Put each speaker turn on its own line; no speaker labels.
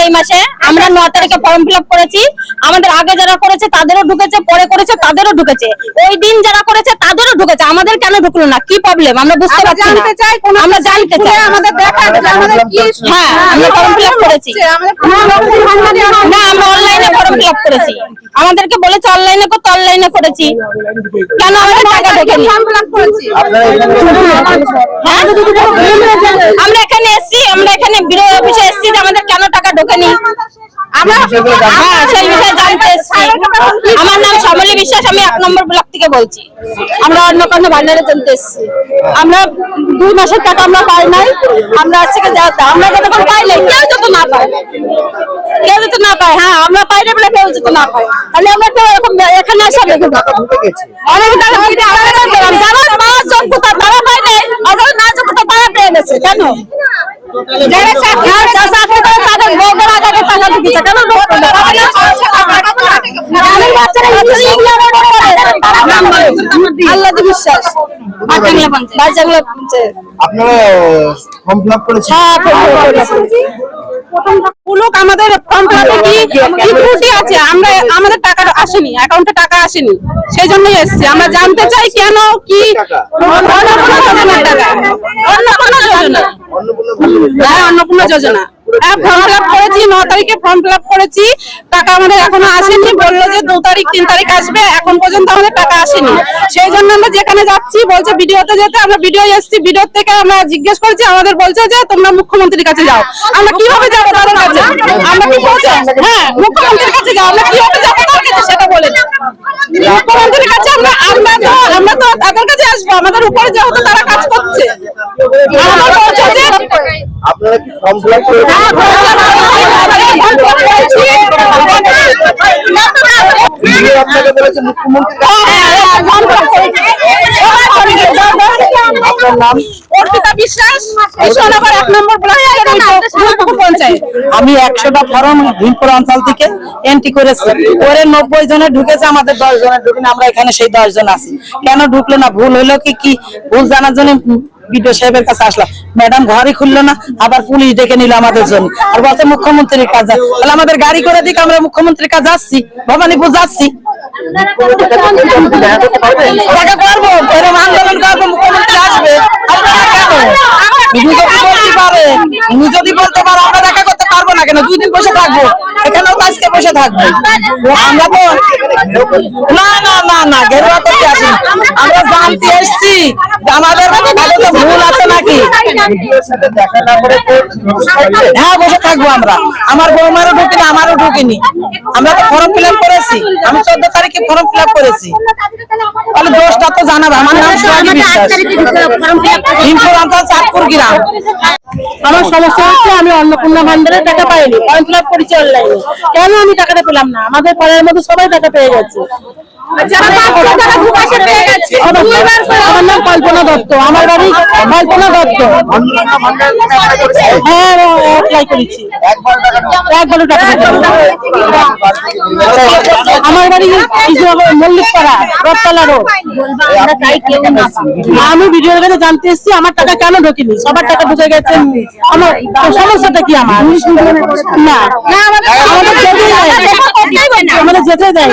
এই মাসে আমরা 9 তারিখে ফর্ম ফিল আপ করেছি। আমাদের আগে যারা করেছে তাদেরও ঢুকেছে, পরে করেছে তাদেরও ঢুকেছে, ওই দিন যারা করেছে তাদেরও ঢুকেছে, আমাদের কেন ঢুকলো না? কি প্রবলেম আমরা বুঝতে পারছি না। আমরা জানতে চাই, আমাদের দেখা আমাদের কি। হ্যাঁ, আমরা ফর্ম ফিল আপ করেছি না, আমরা অনলাইনে ফর্ম ফিল আপ করেছি। আমাদেরকে বলেছে অনলাইনে করতে, অনলাইনে করেছি, কেন আমাদের টাকা ঢোকেনি? আমরা এখানে এসেছি, আমরা এখানে বিডিও অফিসে এসেছি যে আমাদের কেন টাকা ঢোকেনি আমরা সেই বিষয়ে জানতে এসেছি। আমার নাম সমলি বিশ্বাস, আমি 1 নম্বর ব্লক থেকে বলছি। আমরা অন্নপূর্ণা ভান্ডারে জানতে এসেছি। আমরা 2 মাসের টাকা আমরা পাই নাই, আমরা আজকে আমরা যতক্ষণ পাই নাই, কেউ যত না পায়, কেউ যত না পায়। হ্যাঁ, আমরা পাই না বলে কেউ যত না পায়, তাহলে আমরা তো এরকম এখানে আসা দেখে অনেক টাকা যারা পাওয়ার যোগ্যতা তারা পায় নাই, আর না যোগ্যতা তারা পেয়ে গেছে। কেন যারা চাকরি করে তাদের বউদের আগে টাকা ঢুকিয়েছে, কেন আল্লাহ বিশ্বাস
আপনারা ফর্ম ফিল আপ করেছেন?
আমাদের ফর্ম ফিল আপে কি ত্রুটি আছে? আমরা আমাদের টাকা আসেনি, অ্যাকাউন্টে টাকা আসেনি, সেই জন্যই এসেছি। আমরা জানতে চাই কেন কি অন্নপূর্ণা যোজনা ফর্ম ফিল আপ করেছি। 9 তারিখে ফর্ম ফিল আপ করেছি, টাকা আমাদের এখনো আসেনি। বললো যে 2 তারিখ 3 তারিখ আসবে, এখন পর্যন্ত আমাদের টাকা আসেনি। সেই জন্য আমরা যেখানে যাচ্ছি বলছে ভিডিওতে যেতে, আমরা ভিডিও এসেছি, ভিডিও থেকে আমরা জিজ্ঞেস করেছি, আমাদের বলছে যে তোমরা মুখ্যমন্ত্রীর কাছে যাও। আমরা কিভাবে যাবো তাদের কাছে? আমরা কি বলছি? হ্যাঁ, মুখ্যমন্ত্রীর কাছে যাও। আমরা কিভাবে যাবো তার কাছে সেটা বলে মুখ্যমন্ত্রীর কাছে আমরা তো তাদের কাছে আসবো, আমাদের উপরে যেহেতু তারা কাজ করছে।
আপনারা কি ফর্ম ফিল আপ করেছেন? আপনাকে বলেছে মুখ্যমন্ত্রী। আপনার নাম?
অর্পিতা বিশ্বাস, 1 নম্বর ব্লক পঞ্চায়েত।
আমি 100টা ফর্ম ভীমপুর অঞ্চল থেকে এন্ট্রি করেছি, ওরে 90 জনে ঢুকেছে, আমাদের 10 জনের ঢুকিনি। আমরা এখানে সেই 10 জন আছি, কেন ঢুকলো না? ভুল হইলো কি ভুল জানার জন্য বিডিও সাহেবের কাছে আসলাম। ম্যাডাম ঘরই খুললো না, আবার পুলিশ ডেকে নিল আমাদের জন্য, আর বলছে মুখ্যমন্ত্রীর কাজ। তাহলে আমাদের গাড়ি করে দিক, আমরা মুখ্যমন্ত্রীর কাজ যাচ্ছি, ভবানীপুর যাচ্ছি, দেখা করবো, এরকম আন্দোলন করবো, মুখ্যমন্ত্রী আসবে। আপনারা কেন বলতে পারে? যদি বলতে পারো আমরা দেখা করতে পারবো না কেন? 2 দিন বসে থাকবো, এখানেও আজকে বসে থাকবো। আমরা তো না ঘেরুয়া করতে আসি, আমরা জানতে এসছি যে আমাদের ভুল আছে নাকি। হ্যাঁ, বসে থাকবো আমরা। আমার বৌমারও ঢুকিনি, আমারও ঢুকিনি। আমরা তো ফর্ম ফিল আপ করেছি, আমি 14 তারিখে ফর্ম ফিল আপ করেছি। তাহলে দোষটা তো জানাবো। আমার নাম সোহাগী বিশ্বাস, ভীমপুর অঞ্চল, চাঁদপুর গ্রাম।
আমার সমস্যা হচ্ছে আমি অন্নপূর্ণা ভান্ডারে টাকা পাইনি, ফর্ম ফিল আপ করেছি অনলাইনে, কেন আমি টাকাটা পেলাম না? আমাদের পাড়ার মধ্যে সবাই টাকা পেয়ে গেছে। আমার নাম কল্পনা দত্ত, আমার বাড়ি কল্পনা দত্ত। হ্যাঁ, অ্যাপ্লাই করেছি, একবারও টাকা। আমার বাড়ি মল্লিকপাড়া, রথতলা রোড। আমি ভিডিও দেখে জানতে এসেছি আমার টাকা কেন ঢোকেনি, সবার টাকা ঢুকে গেছে। আমার সমস্যাটা কি? আমার না, আমাদের যেতে দেয়, আমাদের যেতে দেয়।